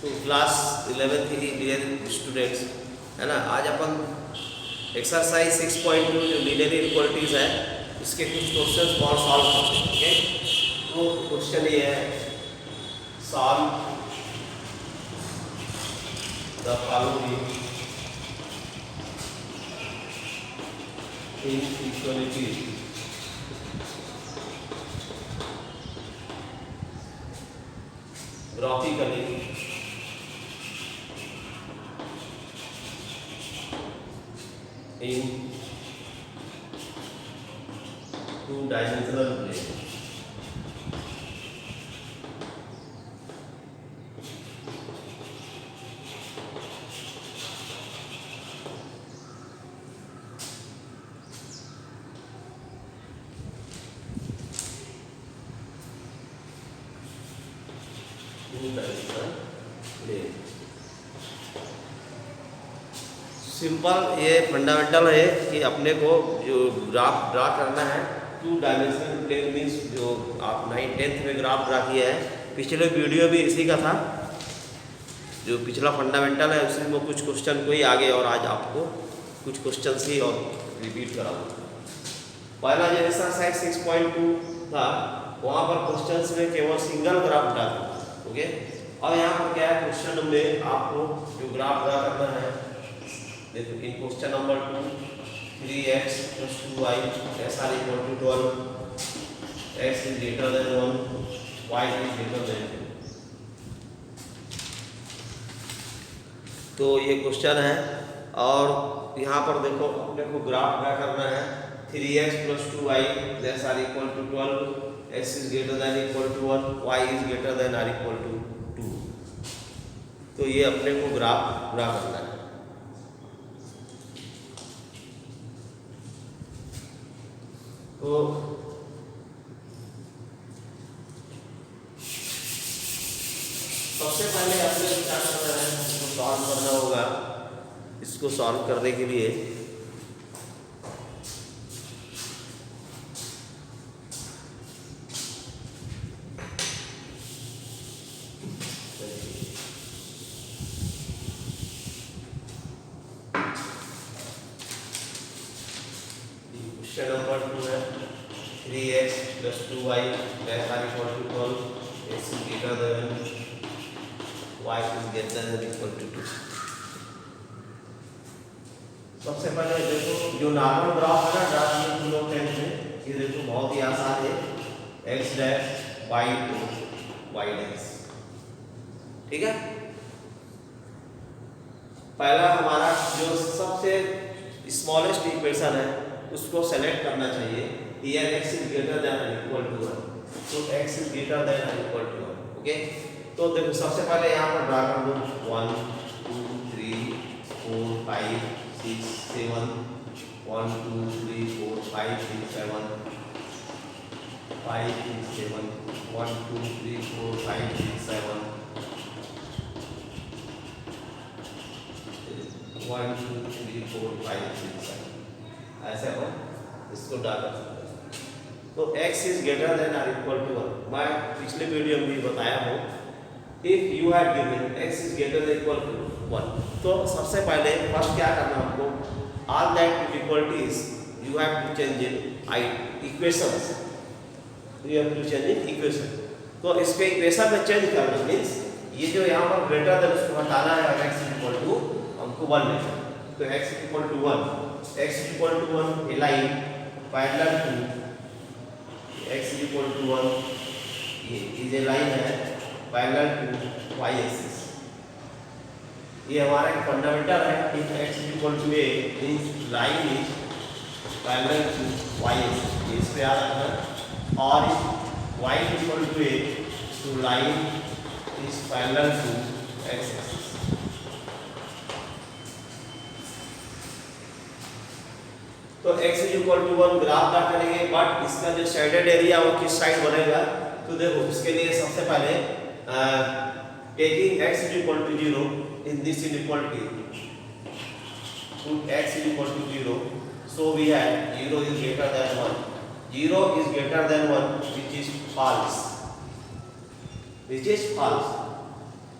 तो class 11th की dear students है ना, आज अपन एक्सरसाइज 6.2 जो लीनियर इक्वालिटीज़ है इसके कुछ क्वेश्चंस और सॉल्व करते हैं। ओके, तो क्वेश्चन ये है, solve the following inequality graphically in two-dimensional plane. Two-dimensional plane. Simple ये फंडामेंटल है कि अपने को जो ग्राफ ड्रा करना है टू डायमेंशनल प्लेन मीन्स जो आप 9th में ग्राफ ड्रा किया है, पिछले वीडियो भी इसी का था। जो पिछला फंडामेंटल है उसमें कुछ क्वेश्चन को ही आगे और आज आपको कुछ क्वेश्चन ही और रिपीट कराऊंगा। पहला जो एक्सरसाइज 6.2 था वहाँ पर क्वेश्चन में केवल सिंगल ग्राफ ड्रा था। ओके, और यहाँ पर क्या है, क्वेश्चन में आपको जो ग्राफ ड्रा करना है, देखो इन question number 2 3x + 2y = 12, x is greater than 1, y is greater than 2। तो ये क्वेश्चन है और यहाँ पर देखो अपने को ग्राफ ड्रा करना है 3x + 2y = 12, x is greater than = 1, y is greater than = 2। तो ये अपने को ग्राफ ड्रा करना है। तो सबसे पहले अपने क्या करना है, इसको सॉल्व करना होगा। इसको सॉल्व करने के लिए क्वेश्चन नंबर 2 है 3x + 2y = 12, x is greater than y is greater than = 2। सबसे पहले देखो जो नॉर्मल ग्राफ है ना, ग्राफ में लोग कहते हैं ये देखो बहुत ही आसान है, x dash y to y dash. ठीक है, पहला हमारा जो सबसे स्मॉलेस्ट इक्वेशन है उसको सेलेक्ट करना चाहिए। Here x is greater than or equal to 1, तो x is greater than or equal to 1। Okay, तो देखो सबसे पहले यहाँ पर ड्रा कर दो 1 2 3 4 5 6 7 1 2 3 4 5 6 7 5 6 7 1 2 3 4 5 6 7 1 2 3 4 5 6 7 ऐसे अपन इसको डाल सकते हैं। तो x is greater than or equal to 1, मैं पिछले वीडियो में भी बताया हूँ, if you have given x is greater than or equal to 1, तो सबसे पहले फर्स्ट क्या करना है हमको, all that inequalities you have to change in equations, you have to change in equation। तो इसके इक्वेशन में चेंज करना मीन्स ये जो यहाँ पर ग्रेटर देन उसको हटाना है और x इक्वल टू हमको 1 लेना है। तो x equal to 1, x equal to 1 a line parallel to x equal to 1, ये इज ए लाइन है पैरेलल टू y एक्सिस। ये हमारा फंडामेंटल है, if x equal to a means line is parallel to y axis, इस पे याद रखना। और if y equal to a तो line is parallel to x axis. तो x equal to 1 graph draw करेंगे, बट इसका जो शेडेड एरिया वो किस साइड बनेगा, तो देखो उसके लिए सबसे पहले taking x equal to 0 in this inequality, तो x equal to 0, so we have 0 is greater than 1, 0 is greater than 1 which is false, which is false।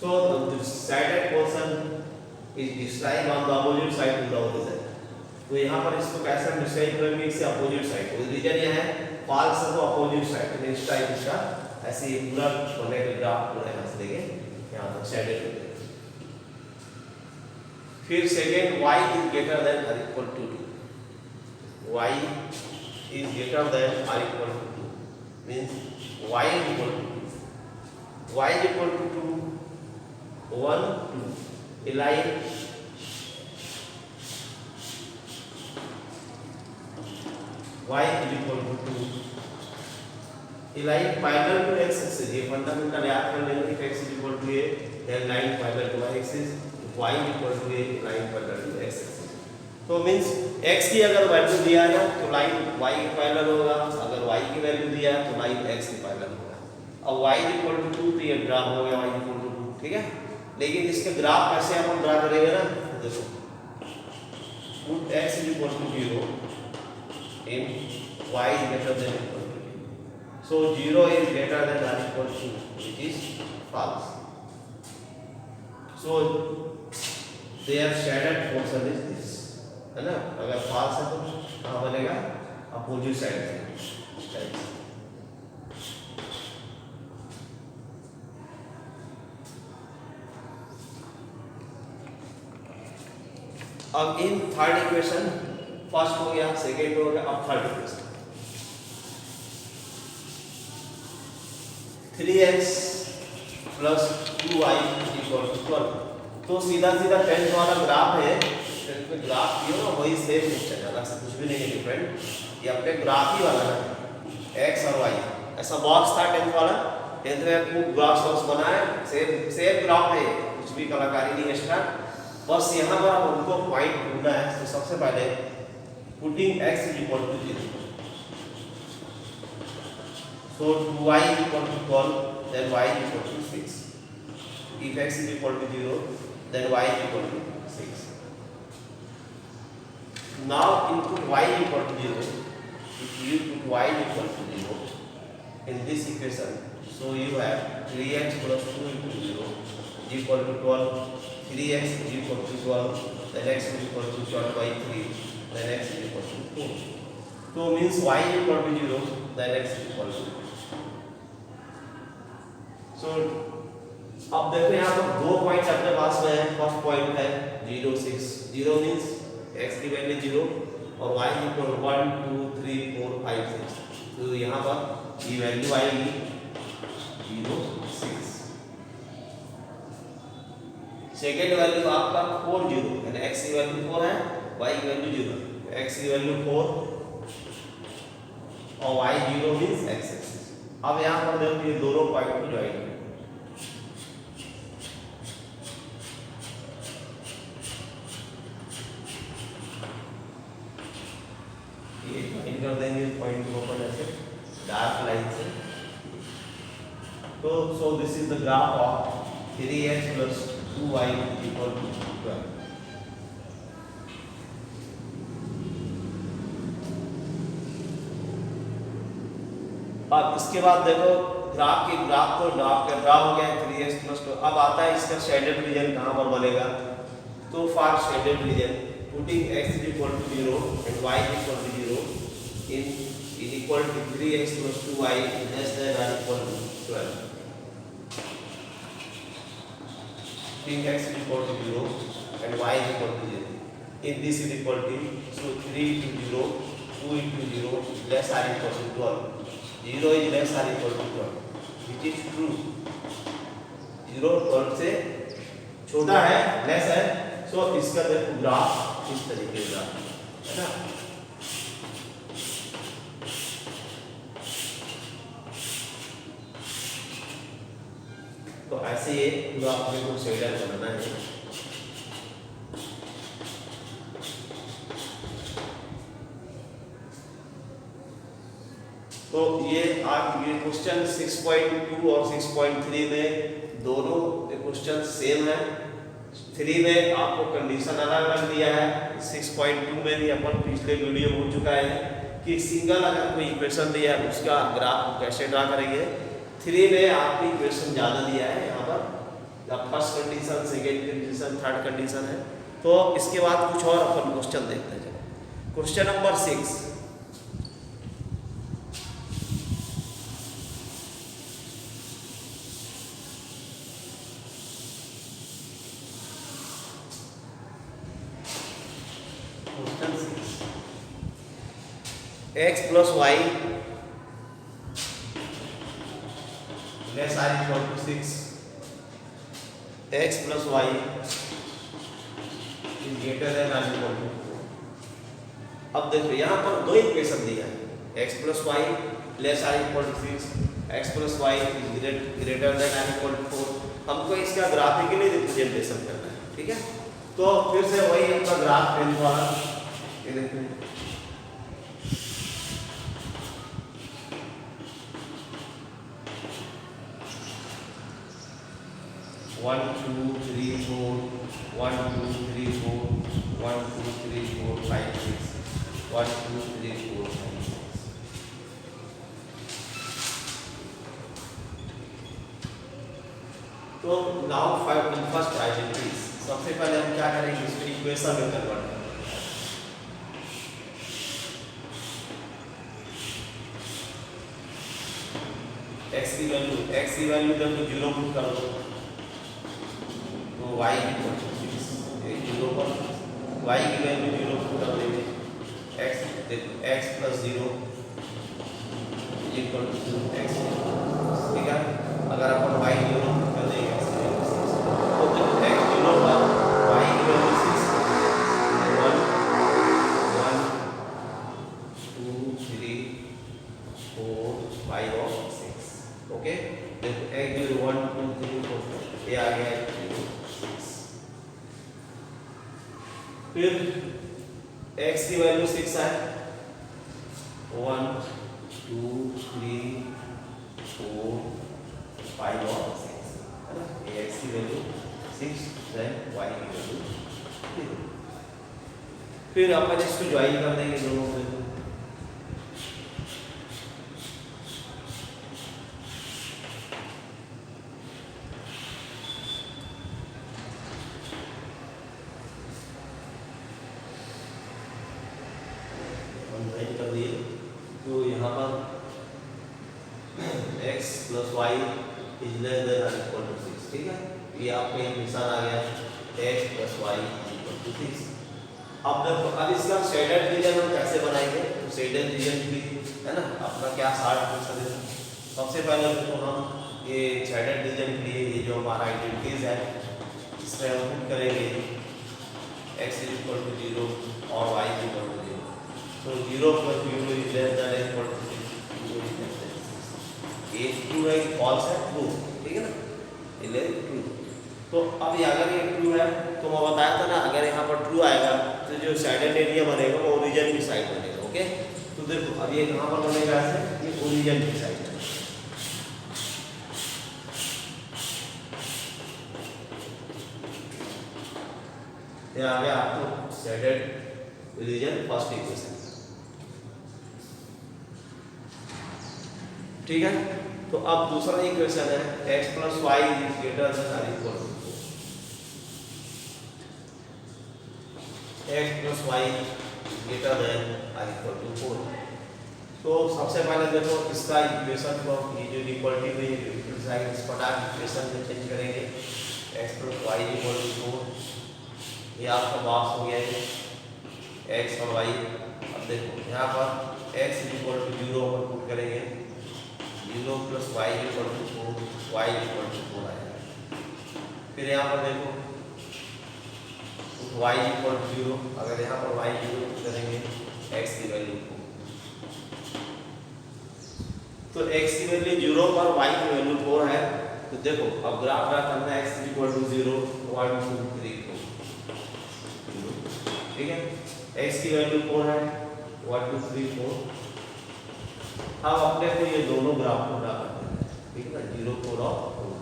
So the sided portion is described on the opposite side to the origin. तो यहाँ पर इसको कैसे हम describe करेंगे, इससे opposite side. Reason यह है फॉल्स है तो अपोजिट साइड, तो इस टाइप इसका ऐसे ये पूरा बनेगा ग्राफ पूरा यहाँ से देखें यहाँ तक शेडेड हो जाएगा। फिर second y is greater than or equal to 2, y is greater than or equal to 2 means y is equal to 2, y is equal to 2 1 2 a line y is equal to 2 a line parallel to x axis, ये fundamental याद कर लेंगे कि x is equal to a then line parallel to y axis, y is equal to a line parallel to x axis। तो means x की अगर value दिया है तो लाइन y के पैरेलल होगा, अगर y की वैल्यू दिया है तो लाइन x के पैरेलल होगा। अब y is equal to 2 तो ये ग्राफ हो गया y is equal to 2, ठीक है। लेकिन इसके ग्राफ कैसे अपन ड्रा करेंगे ना, देखो put x is equal to 0 in y is greater than equal to 0, so 0 is greater than or equal to 2 which is false, so their shaded portion is this, है ना। अगर false है तो कहाँ बनेगा, अपोजिट साइड से। अब in third equation first हो गया, सेकेंड हो गया, अब third equation 3x plus 2y equal to 12। तो सीधा सीधा 10th वाला ग्राफ है, 10th में ग्राफ किया ना वही सेम पिक्चर है, अलग से कुछ भी नहीं है डिफरेंट, ये अपने ग्राफ ही वाला है x और y। ऐसा बॉक्स था 10th वाला, 10th में खूब ग्राफ बॉक्स बनाए, सेम ग्राफ है, कुछ भी कलाकारी नहीं एक्स्ट्रा, बस यहाँ पर हमको पॉइंट ढूंढना है। तो सबसे पहले putting x is equal to 0, so 2y is equal to 12 then y is equal to 6, if x is equal to 0 then y is equal to 6। now input y is equal to 0, if you put y is equal to 0 in this equation, so you have 3x plus 2 into 0 is equal to 12, 3x is equal to 12, then x is equal to 12 by 3, then x is equal to 4, so means y is equal to 0 then x is equal to 4। so अब देखो यहाँ पर दो points अपने पास में है, first point है 0 6, 0 means x की वैल्यू 0 और y इक्वल 1 2 3 4 5 6, तो यहाँ पर ये वैल्यू आएगी 0 6। सेकेंड वैल्यू आपका 4 0, यानी x की वैल्यू 4 है, y की वैल्यू 0, x की वैल्यू 4 और y 0 मींस x एक्सिस। अब यहाँ पर देखो ये दोनों पॉइंट को ज्वाइन करें, ये ज्वाइन कर देंगे पॉइंट को अपन ऐसे डार्क लाइन से। तो so this is the graph of 3x plus 2y equal to 12। अब इसके बाद देखो ग्राफ तो ड्रा हो गया 3x plus 2, अब आता है इसका शेडेड रीजन कहाँ पर बनेगा। तो for shaded region putting x is equal to 0 and y is equal to 0 in is equal to 3x plus 2y less than or equal to 12, putting x is equal to 0 and y is equal to 0, if this is equal to, so 3 into 0 2 into 0 less or equal to 12, 0 is less or equal to 12 which is true, 0 12 से छोटा है, less है, सो इसका देखो graph इस तरीके का है ना। तो ऐसे ये पूरा अपने को शेडर बनाना है। तो ये आप ये क्वेश्चन 6.2 और 6.3 में दोनों क्वेश्चन सेम है। 3 में आपको कंडीशन अलग अलग दिया है, 6.2 में भी अपन पिछले वीडियो हो चुका है कि सिंगल अगर कोई इक्वेशन दिया है उसका ग्राफ कैसे ड्रा करेंगे। 3 में आपको इक्वेशन ज़्यादा दिया है यहाँ पर, first condition, second condition, third condition है। तो इसके बाद कुछ और अपन क्वेश्चन देखते हैं। Question number 6, x plus y less r equal to 6, x plus y is greater than r equal to 4। अब देखो यहाँ पर दो इक्वेशन दिया है, x plus y less r equal to 6, x plus y is greater than r equal to 4। हमको इसका graphically representation करना है, ठीक है। तो फिर से वही अपना ग्राफ पेन द्वारा ये देखिए 1 2 3 4 1 2 3 4 1 2 3 4 5 6 1 2 3 4 5 6। तो now find the first identities. सबसे पहले हम क्या करेंगे, इसको इक्वेशन में कन्वर्ट करेंगे। x की वैल्यू जब 0 पुट कर दो तो y इक्वल टू 0 पर y की वैल्यू 0 पुट कर देंगे, x देखो x plus 0 equal to x, ठीक है। अगर अपन y 0 पुट कर देंगे तो देखो x 0 पर y की वैल्यू 6 1 1 2 3 4 5 और 6, ओके। देखो x 0 1 2 3 4 ये आ गया 6। फिर x की वैल्यू 6 है, 1 2 3 4 5 और 6 है ना। x की वैल्यू 6 देन y की वैल्यू 0। फिर अपन इसको ज्वाइन कर देंगे दोनों को। कर दिए तो यहाँ पर x plus Y is less than और इक्वल टू 6, ठीक है। ये आपको एक निशान आ गया x plus Y equal to 6। अब देखो अब इसका शेडेड रीजन हम कैसे बनाएंगे, तो शेडेड रीजन भी है ना अपना क्या शार्ट फंक्शन है। सबसे पहले तो हम ये शेडेड रीजन के लिए ये जो हमारा आइडेंटिटीज है इसमें हम पुट करेंगे x इक्वल टू 0 और y इक्वल टू 0। तो 0 plus 0 is less than or equal to 6, 0 is less than 6। ये ट्रू है, फॉल्स है, ट्रू, ठीक है ना, ये ट्रू। तो अब ये अगर ये ट्रू है तो मैं बताया था ना, अगर यहाँ पर ट्रू आएगा तो जो शेडेड एरिया बनेगा वो ओरिजिन की साइड बनेगा, ओके। तो देखो अब ये कहाँ पर बनेगा, ऐसे ये ओरिजिन की साइड है। ये आ गया आपको शेडेड रीजन फर्स्ट इक्वेशन, ठीक है। तो अब दूसरा इक्वेशन है x plus Y is greater than और equal to 4। x plus y greater than और इक्वल टू 4। तो सबसे पहले देखो इसका इक्वेशन को ये जो इक्वलिटी में इस प्रकार इक्वेशन में चेंज करेंगे, x plus Y equal to 4। ये आपका बॉक्स हो गया है x और y। अब देखो यहाँ पर x इक्वल टू 0 पर पुट करेंगे, 0 plus Y equal to 4, Y equal to 4 आएगा। फिर यहाँ पर देखो वाई इक्वल टू 0, अगर यहाँ पर वाई 0 करेंगे एक्स की वैल्यू को, तो एक्स की वैल्यू 0 पर वाई की वैल्यू 4 है। तो देखो अब ग्राफ ड्रा करना है, एक्स इक्वल टू 0 1 2 3 4, ठीक है। एक्स की वैल्यू 4 है, 1 2 3 4। अब अपने को ये दोनों ग्राफ को ड्रा करते हैं, ठीक है ना, 0 4 और 4।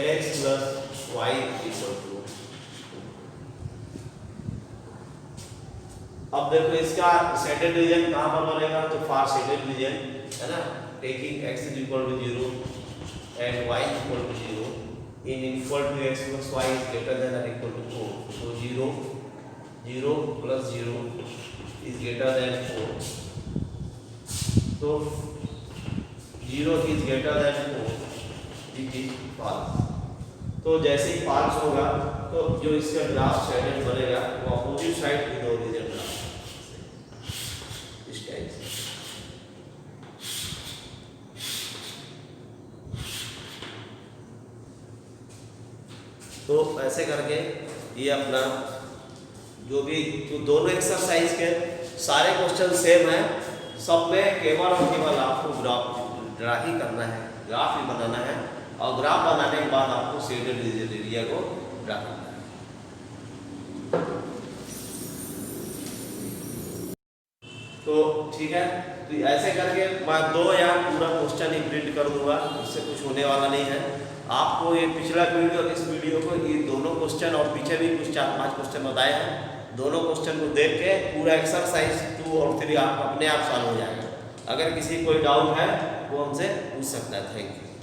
x plus Y equal to अब देखो इसका शेडेड रीजन कहाँ पर बनेगा, तो फार शेडेड रीजन है ना, taking x is equal to 0 and y is equal to 0 in equal to x plus y is greater than और इक्वल टू 4, तो 0 0 प्लस 0 इज ग्रेटर देन 4, तो 0 is greater than 4, it is false. तो जैसे ही false होगा तो जो इसका graph shaded बनेगा वो अपोजिट साइड की दो रीजन ग्राफ इस टाइप से। तो ऐसे करके ये अपना जो भी जो दोनों एक्सरसाइज के सारे क्वेश्चन सेम है, सब में केवल और केवल आपको ग्राफ ड्रा ही करना है, ग्राफ ही बनाना है, और ग्राफ बनाने के बाद आपको शेडेड रीजन एरिया को ड्रा करना है। तो ठीक है, तो ऐसे करके मैं 2 यहाँ पूरा क्वेश्चन ही प्रिंट कर दूंगा, इससे कुछ होने वाला नहीं है। आपको ये पिछला वीडियो और इस वीडियो को ये दोनों क्वेश्चन और पीछे भी कुछ 4-5 क्वेश्चन बताए हैं, दोनों क्वेश्चन को देख के पूरा एक्सरसाइज 2 और 3 आप अपने आप सॉल्व हो जाएगा। अगर किसी कोई डाउट है वो हमसे पूछ सकता है। Thank you.